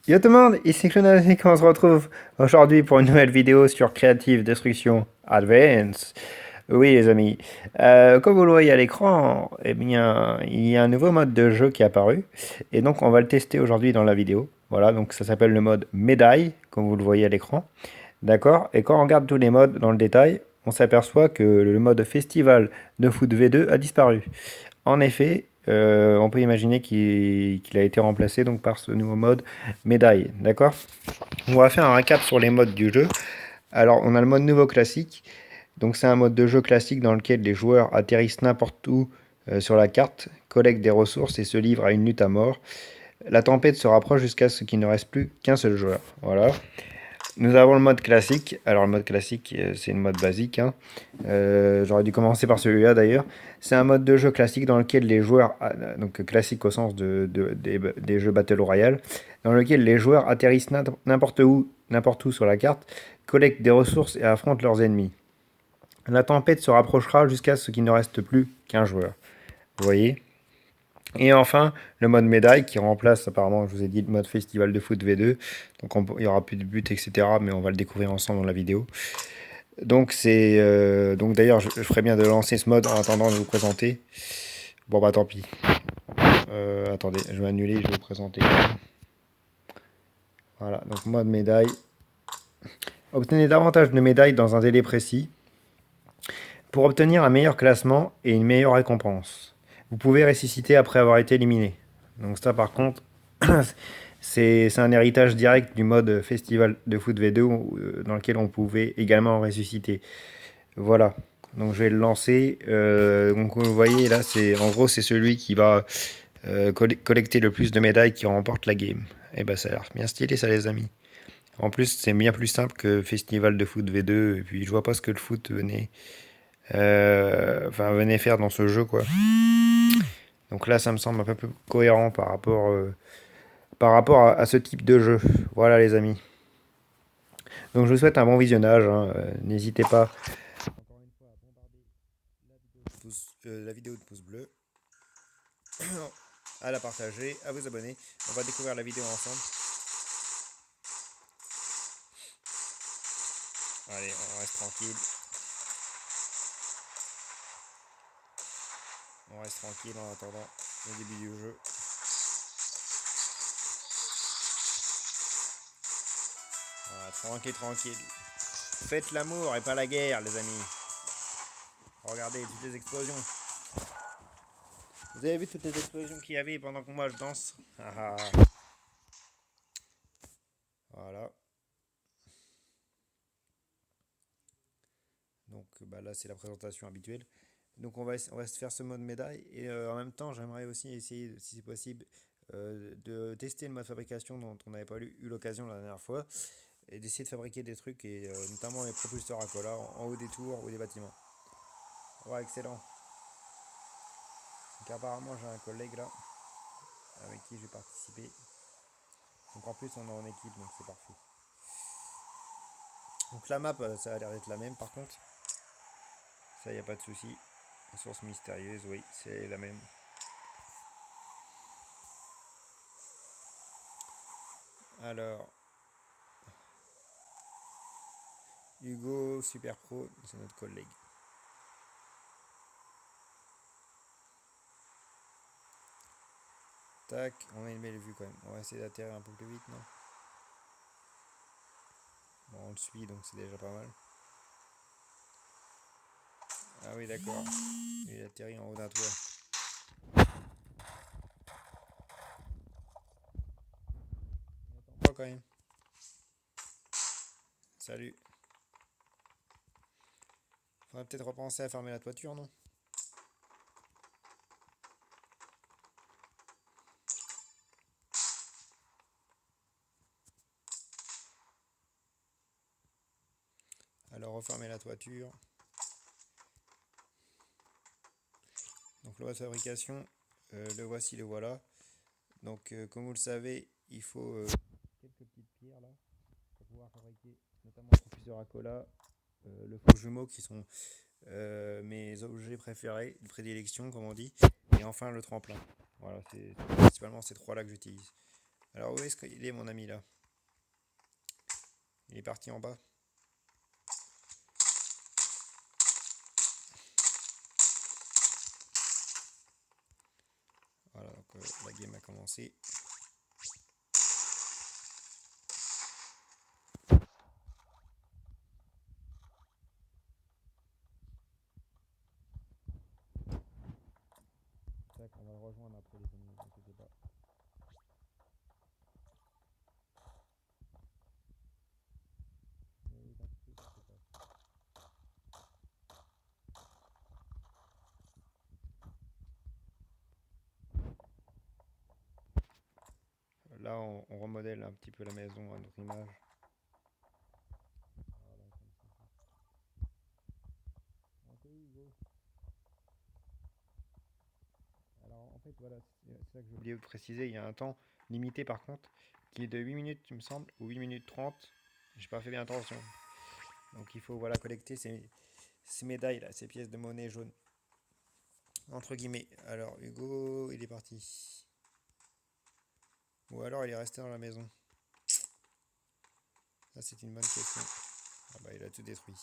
Yo tout le monde, ici Clonaznick, on se retrouve aujourd'hui pour une nouvelle vidéo sur Creative Destruction Advance. Oui les amis, comme vous le voyez à l'écran, eh bien, il y a un nouveau mode de jeu qui est apparu, et donc on va le tester aujourd'hui dans la vidéo. Voilà, donc ça s'appelle le mode médaille, comme vous le voyez à l'écran. D'accord? Et quand on regarde tous les modes dans le détail, on s'aperçoit que le mode festival de foot V2 a disparu. En effet, on peut imaginer qu'il a été remplacé donc par ce nouveau mode médaille. D'accord? On va faire un récap sur les modes du jeu. Alors, on a le mode nouveau classique. Donc, c'est un mode de jeu classique dans lequel les joueurs atterrissent n'importe où sur la carte, collectent des ressources et se livrent à une lutte à mort. La tempête se rapproche jusqu'à ce qu'il ne reste plus qu'un seul joueur. Voilà. Nous avons le mode classique. Alors le mode classique, c'est le mode basique, hein. J'aurais dû commencer par celui-là d'ailleurs. C'est un mode de jeu classique dans lequel les joueurs, donc classique au sens des jeux Battle Royale, dans lequel les joueurs atterrissent n'importe où sur la carte, collectent des ressources et affrontent leurs ennemis. La tempête se rapprochera jusqu'à ce qu'il ne reste plus qu'un joueur. Vous voyez? Et enfin, le mode médaille qui remplace apparemment, je vous ai dit, le mode festival de foot V2. Donc il n'y aura plus de but, etc. Mais on va le découvrir ensemble dans la vidéo. Donc d'ailleurs, je ferais bien de lancer ce mode en attendant de vous présenter. Bon bah tant pis. Attendez, je vais annuler, je vais vous présenter. Voilà, donc mode médaille. Obtenez davantage de médailles dans un délai précis pour obtenir un meilleur classement et une meilleure récompense. Vous pouvez ressusciter après avoir été éliminé. Donc ça par contre, c'est un héritage direct du mode festival de foot V2 dans lequel on pouvait également ressusciter. Voilà. Donc je vais le lancer. Donc vous voyez là, en gros c'est celui qui va collecter le plus de médailles qui remporte la game. Et ben ça a l'air bien stylé ça les amis. En plus c'est bien plus simple que Festival de foot V2. Et puis je vois pas ce que le foot venait faire dans ce jeu quoi. Donc là ça me semble un peu plus cohérent par rapport à ce type de jeu. Voilà les amis. Donc je vous souhaite un bon visionnage, hein. N'hésitez pas la vidéo de pouce bleu, à la partager, à vous abonner. On va découvrir la vidéo ensemble. Allez, on reste tranquille. On reste tranquille en attendant le début du jeu. Voilà, tranquille, tranquille. Faites l'amour et pas la guerre, les amis. Regardez toutes les explosions. Vous avez vu toutes les explosions qu'il y avait pendant que moi je danse? Voilà. Donc bah, là c'est la présentation habituelle. Donc on va se faire ce mode médaille et en même temps j'aimerais aussi essayer si c'est possible de tester le mode fabrication dont on n'avait pas eu l'occasion la dernière fois et d'essayer de fabriquer des trucs et notamment les propulseurs à cola en haut des tours ou des bâtiments. Ouais excellent. Donc apparemment j'ai un collègue là avec qui je vais participer. Donc en plus on est en équipe donc c'est parfait. Donc la map ça a l'air d'être la même par contre. Ça y a pas de souci. Source mystérieuse oui c'est la même. Alors Hugo Super Pro c'est notre collègue. Tac, on a une belle vue quand même. On va essayer d'atterrir un peu plus vite, non? Bon, on le suit, donc c'est déjà pas mal. Ah oui, d'accord. Il atterrit en haut d'un toit. Pas quand même. Salut. Faudrait peut-être repenser à fermer la toiture, non? Alors, refermer la toiture. Donc, le mode de fabrication, le voici, le voilà. Donc, comme vous le savez, il faut quelques petites pierres là pour pouvoir fabriquer notamment le propulseur à cola, le faux jumeau qui sont mes objets préférés, de prédilection comme on dit, et enfin le tremplin. Voilà, c'est principalement ces trois là que j'utilise. Alors où est-ce qu'il est mon ami là? Il est parti en bas. Voilà, donc la game a commencé. Tac, on va le rejoindre après les amis, ne vous inquiétez pas. Mais oui, t'inquiétez pas. Là, on remodèle un petit peu la maison à notre image. Voilà, comme ceci. Ok, Hugo. Alors, en fait, voilà, c'est ça que j'ai oublié de préciser. Il y a un temps limité, par contre, qui est de 8 minutes, il me semble, ou 8 minutes 30. J'ai pas fait bien attention. Donc, il faut voilà, collecter ces médailles, là, ces pièces de monnaie jaunes. Entre guillemets. Alors, Hugo, il est parti. Ou alors, il est resté dans la maison. Ça, c'est une bonne question. Ah bah, il a tout détruit.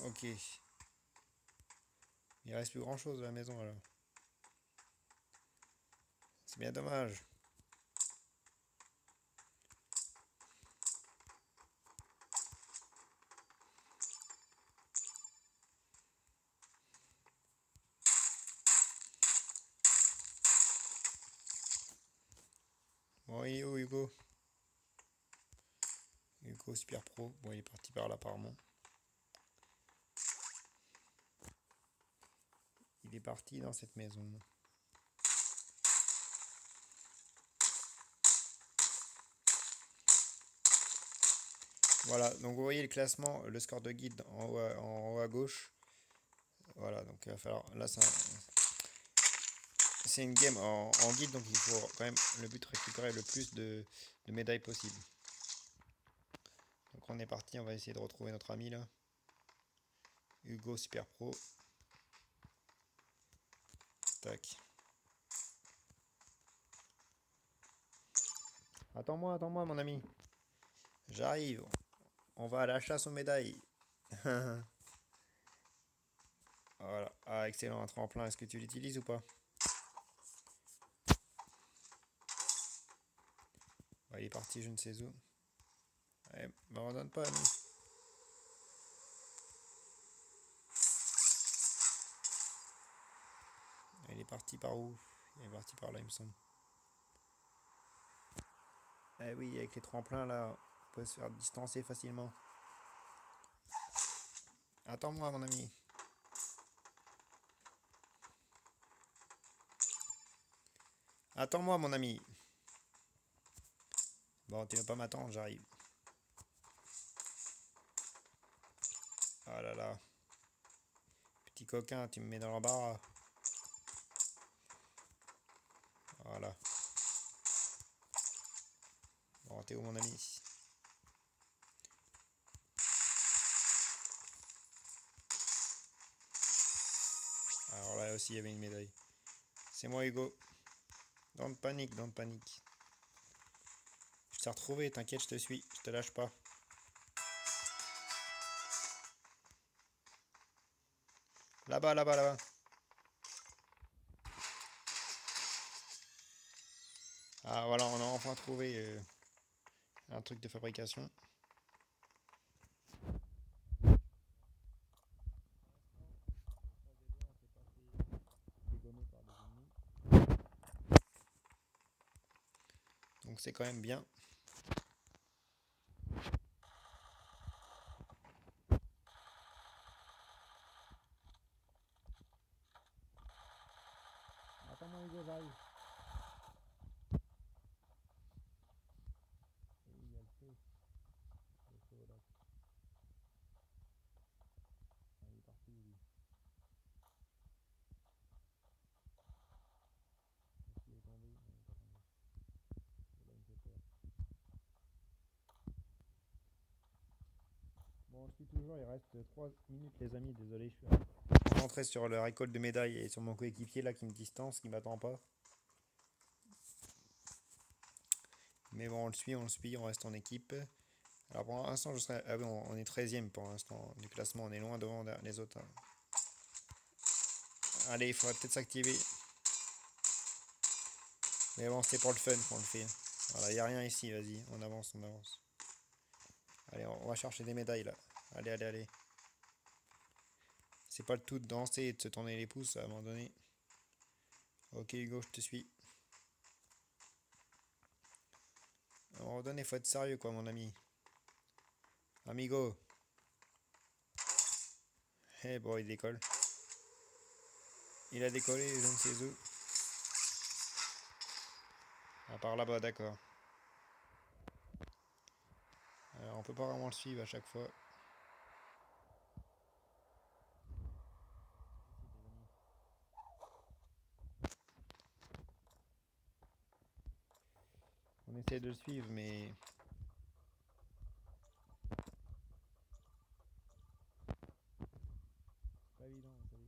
Ok. Il reste plus grand chose à la maison alors. C'est bien dommage. Bon, il est où Hugo? Hugo Super Pro. Bon, il est parti par là apparemment. Il est parti dans cette maison. Voilà, donc vous voyez le classement, le score de guide en haut à gauche. Voilà, donc il va falloir. Là, c'est une game en guide, donc il faut quand même le but récupérer le plus de médailles possible. Donc on est parti, on va essayer de retrouver notre ami là. Hugo Super Pro. Tac. Attends-moi, mon ami. J'arrive. On va à la chasse aux médailles. Voilà. Ah, excellent, un tremplin. Est-ce que tu l'utilises ou pas? Ouais, il est parti, je ne sais où. Ouais, m'abandonne pas, ami. Il est parti par où? Il est parti par là, il me semble. Eh oui, avec les tremplins là, on peut se faire distancer facilement. Attends-moi, mon ami. Attends-moi, mon ami. Bon, tu veux pas m'attendre, j'arrive. Ah là là. Petit coquin, tu me mets dans l'embarras. Voilà. Bon, t'es où, mon ami? Alors là aussi, il y avait une médaille. C'est moi, Hugo. Don't panique, don't panique. Je t'ai retrouvé, t'inquiète, je te suis. Je te lâche pas. Là-bas, là-bas, là-bas. Ah voilà, on a enfin trouvé un truc de fabrication. Donc c'est quand même bien. Attends-moi Hugo, j'arrive. Et il y a le feu. Le feu au lac. Ah, il est parti lui. Est-ce qu'il est tombé? Non, il est pas tombé. Et là il me fait peur. on suit toujours, il reste 3 minutes les amis, désolé, je suis concentré sur le récolte de médailles et sur mon coéquipier là qui me distance, qui m'attend pas. Mais bon, on le suit, on reste en équipe. Alors pour l'instant, je serais. Ah oui, on est 13ème pour l'instant du classement, on est loin devant les autres, hein. Allez, il faudrait peut-être s'activer. Mais bon, c'est pour le fun qu'on le fait. Voilà, il n'y a rien ici, vas-y, on avance, on avance. Allez, on va chercher des médailles là. Allez, allez, allez. C'est pas le tout de danser et de se tourner les pouces à un moment donné. Ok Hugo, je te suis. À un moment donné, faut être sérieux quoi mon ami. Amigo. Eh bon, il décolle. Il a décollé, je ne sais où. À part là-bas, d'accord. Alors on peut pas vraiment le suivre à chaque fois. On essaie de le suivre, mais c'est pas évident, vous savez.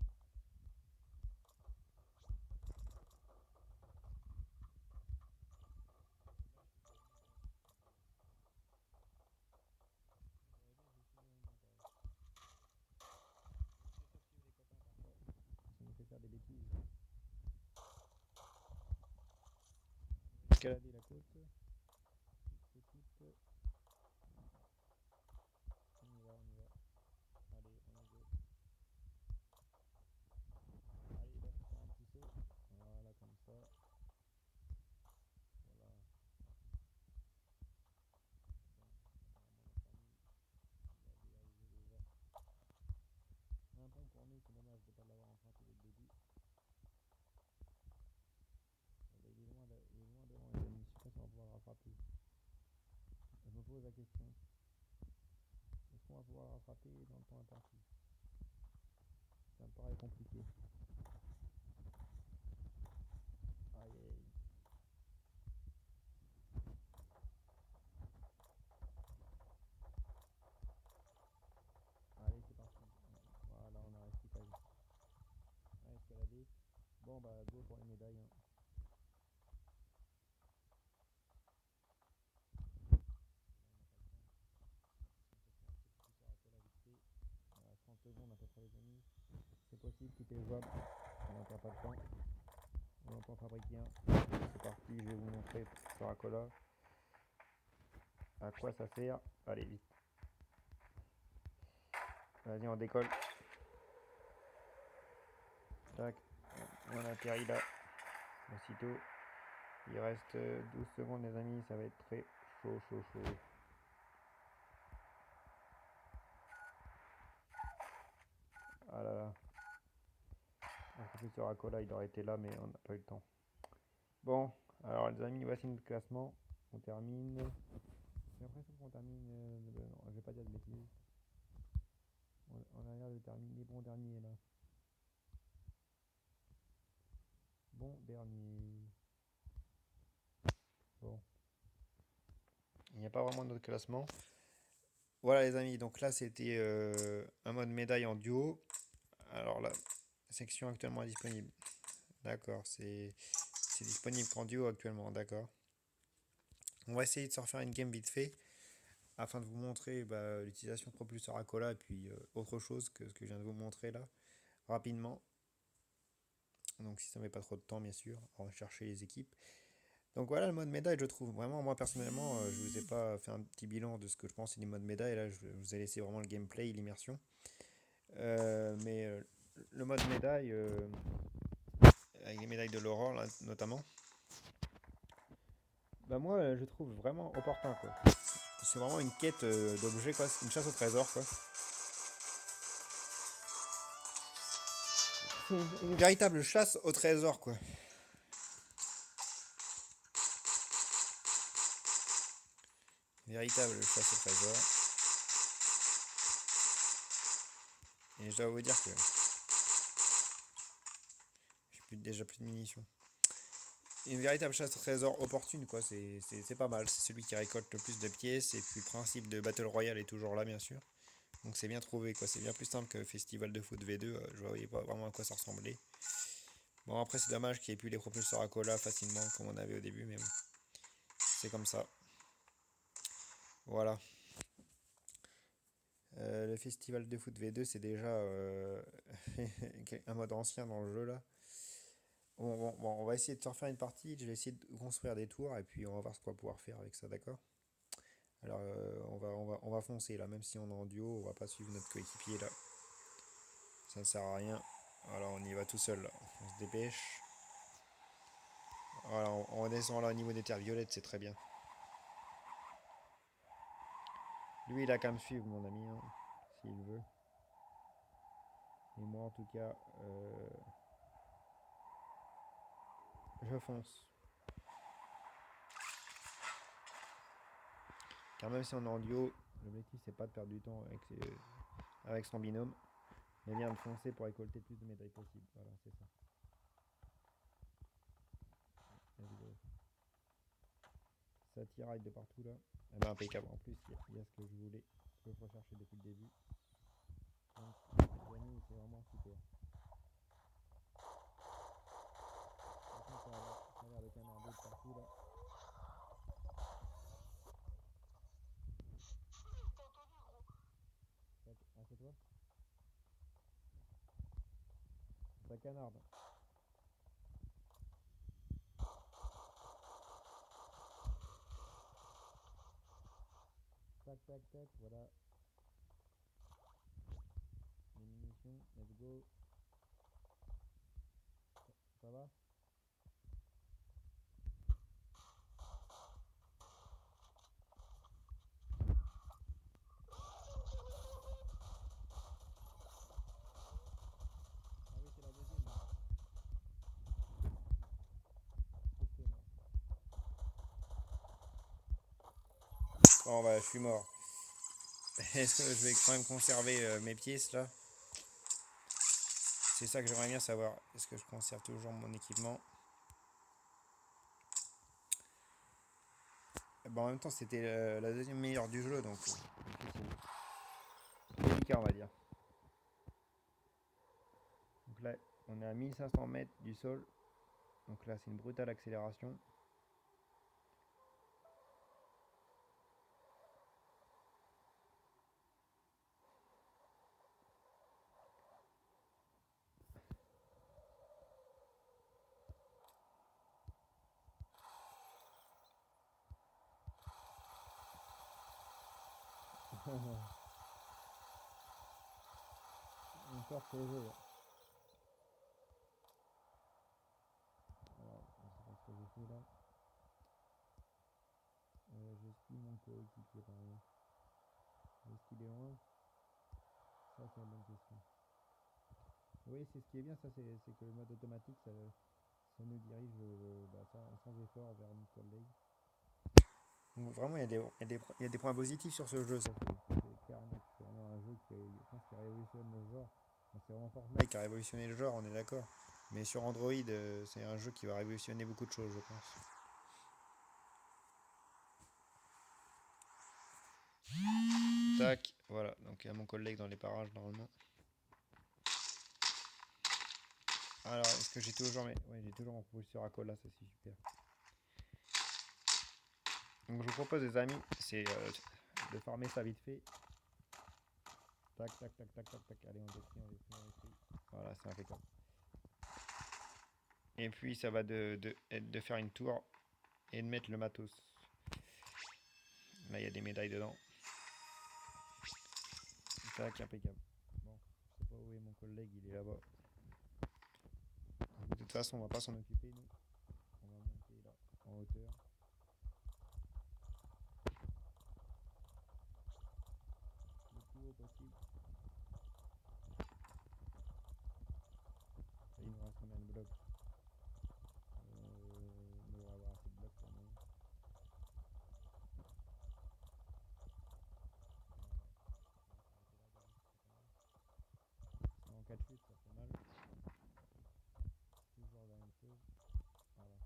Ça nous fait faire des bêtises. Escalader la côte. Toute petite. On y va, on y va. Allez, on y go. Allez, là, faire un petit saut. Voilà, comme ça. Voilà. Bon, normalement, notre ami, il a réalisé déjà. Un pont pour nous, c'est dommage de ne pas l'avoir emprunté dès le début. Il est loin, il est loin devant les amis. Je sais pas si on va pouvoir le rattraper. Je me pose la question. Est-ce qu'on va pouvoir le rattraper dans le temps imparti? Ça me paraît compliqué. Aïe aïe. Allez, c'est parti. Voilà, on a réussi quand même. On a escaladé. Bon, bah, go pour les médailles, hein. On a 30 secondes à peu près, les amis. C'est possible, tout est jouable. On n'a pas le temps. On peut en fabriquer un. C'est parti, je vais vous montrer sur un cola à quoi ça sert. Allez, vite. Vas-y, on décolle. Tac. On atterrit là. Aussitôt. Il reste 12 secondes, les amis. Ça va être très chaud, chaud, chaud. Ah là là. Un professeur Acola, il aurait été là, mais on n'a pas eu le temps. Bon, alors les amis, voici notre classement. On termine. J'ai l'impression qu'on termine. Non, je vais pas dire de bêtises. On a l'air de terminer bon dernier là. Bon dernier. Bon. Il n'y a pas vraiment d'autre classement. Voilà les amis, donc là c'était un mode médaille en duo. Alors la section actuellement est disponible. D'accord, c'est disponible qu'en duo actuellement, d'accord. On va essayer de se refaire une game vite fait afin de vous montrer bah, l'utilisation propulseur à cola et puis autre chose que ce que je viens de vous montrer là rapidement. Donc si ça ne met pas trop de temps bien sûr, on va chercher les équipes. Donc voilà le mode médaille je trouve. Vraiment moi personnellement je vous ai pas fait un petit bilan de ce que je pense du mode médaille. Là je vous ai laissé vraiment le gameplay et l'immersion. Mais le mode médaille, avec les médailles de l'aurore notamment, bah moi je trouve vraiment opportun quoi. C'est vraiment une quête d'objets quoi, une chasse au trésor quoi. C'est une véritable chasse au trésor quoi. Une véritable chasse au trésor. Et je dois vous dire que j'ai déjà plus de munitions. Une véritable chasse au trésor opportune quoi, c'est pas mal. C'est celui qui récolte le plus de pièces et puis le principe de Battle Royale est toujours là bien sûr. Donc c'est bien trouvé, quoi. C'est bien plus simple que Festival de foot V2. Je voyais pas vraiment à quoi ça ressemblait. Bon, après, c'est dommage qu'il n'y ait plus les propulseurs à cola facilement comme on avait au début, mais bon, c'est comme ça. Voilà. Le Festival de foot V2, c'est déjà un mode ancien dans le jeu là. Bon, on va essayer de se refaire une partie. Je vais essayer de construire des tours et puis on va voir ce qu'on va pouvoir faire avec ça, d'accord? Alors, on va foncer là, même si on est en duo, on va pas suivre notre coéquipier là. Ça ne sert à rien. Voilà, on y va tout seul là. On se dépêche. Voilà, on descend là au niveau des terres violettes, c'est très bien. Lui, il a qu'à me suivre, mon ami, hein, s'il veut. Et moi, en tout cas, je fonce. Car même si on est en duo, l'objectif c'est pas de perdre du temps avec son binôme, mais bien de foncer pour récolter le plus de médailles possible. Voilà, c'est ça. Let's go. Ça tiraille de partout là. Eh ben, impeccable. En plus, il y a ce que je voulais, que je recherchais depuis le début. Donc, les amis, c'est vraiment super. Par contre, ça a l'air de canarder de partout là. Ah, c'est toi? Ça canarde. Tac, tac, tac, voilà. Les munitions, let's go. Ça va? Ah oui, c'est la deuxième là. C'est mort. Bon, bah, je suis mort. Est-ce que je vais quand même conserver mes pièces là? C'est ça que j'aimerais bien savoir. Est-ce que je conserve toujours mon équipement? Bon, en même temps, c'était la deuxième meilleure du jeu, donc c'est délicat, on va dire. Donc là, on est à 1500 mètres du sol. Donc là, c'est une brutale accélération. On sort sur le jeu là. Alors, je sais pas ce que j'ai fait là. Je suis mon coéquipier par exemple. Est-ce qu'il est loin? Ça, c'est la bonne question. Oui, c'est ce qui est bien, ça, c'est que le mode automatique, ça nous dirige sans effort vers notre collègue. Donc vraiment, il y a des points positifs sur ce jeu, ça c'est clair et net. C'est vraiment un jeu je pense, qui révolutionne le genre. Bon, c'est vraiment Fortnite qui a révolutionné le genre, on est d'accord. Mais sur Android, c'est un jeu qui va révolutionner beaucoup de choses, je pense. Tac, voilà. Donc il y a mon collègue dans les parages normalement. Alors, est-ce que j'ai toujours Ouais, j'ai toujours mon propulseur à cola, ça c'est super. Donc je vous propose, les amis, c'est de farmer ça vite fait. Tac, tac, tac, tac, tac, tac. Allez, on détruit, on détruit, on détruit. Voilà, c'est impeccable. Et puis ça va de faire une tour et de mettre le matos. Là, il y a des médailles dedans. Tac, impeccable. Bon, je sais pas où est mon collègue, il est là-bas. De toute façon, on va pas s'en occuper, nous. On va monter là, en hauteur. Le plus haut possible. Et il nous reste combien de blocs? On devrait avoir assez de blocs quand même. Voilà. On va s'arrêter là, déjà, c'est pas mal. En cas de chute, ça fait mal. Toujours la même chose. Voilà.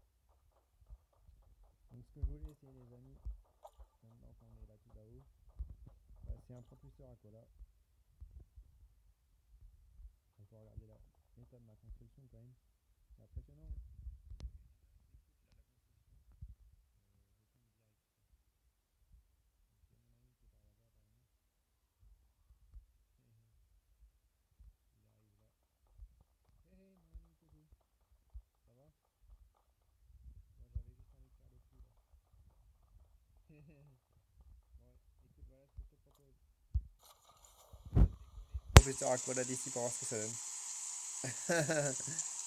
Donc ce que je voulais essayer, les amis, maintenant qu'on est là tout là-haut, c'est un propulseur à cola. méthode, ma construction quand même. C'est impressionnant. Hé hé, mon ami Coucou, ça va? Moi j'avais juste envie de faire le fou là. Bon, écoute, voilà ce que je te propose. Professeur Aquila d'ici pour voir ce que ça donne.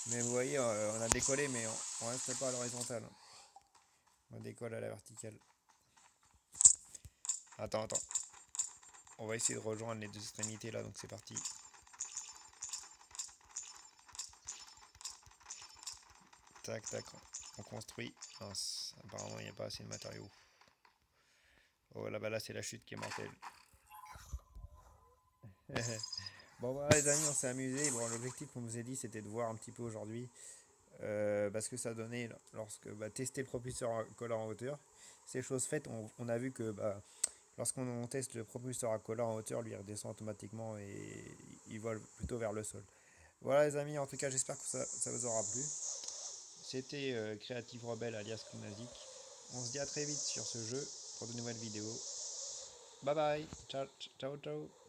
Mais vous voyez, on a décollé, mais on reste pas à l'horizontale. On décolle à la verticale. Attends, attends. On va essayer de rejoindre les deux extrémités là, donc c'est parti. Tac, tac. On construit. Mince, apparemment il n'y a pas assez de matériaux. Oh là-bas là, c'est la chute qui est mortelle. Bon voilà les amis, on s'est amusé. Bon, l'objectif qu'on vous a dit c'était de voir un petit peu aujourd'hui parce que ça donnait lorsque tester le propulseur à collant en hauteur. C'est chose faite, on a vu que lorsqu'on teste le propulseur à collant en hauteur, lui il redescend automatiquement et il vole plutôt vers le sol. Voilà les amis, en tout cas j'espère que ça vous aura plu. C'était Creative Rebel alias Kunazik. On se dit à très vite sur ce jeu pour de nouvelles vidéos. Bye bye, ciao ciao ciao.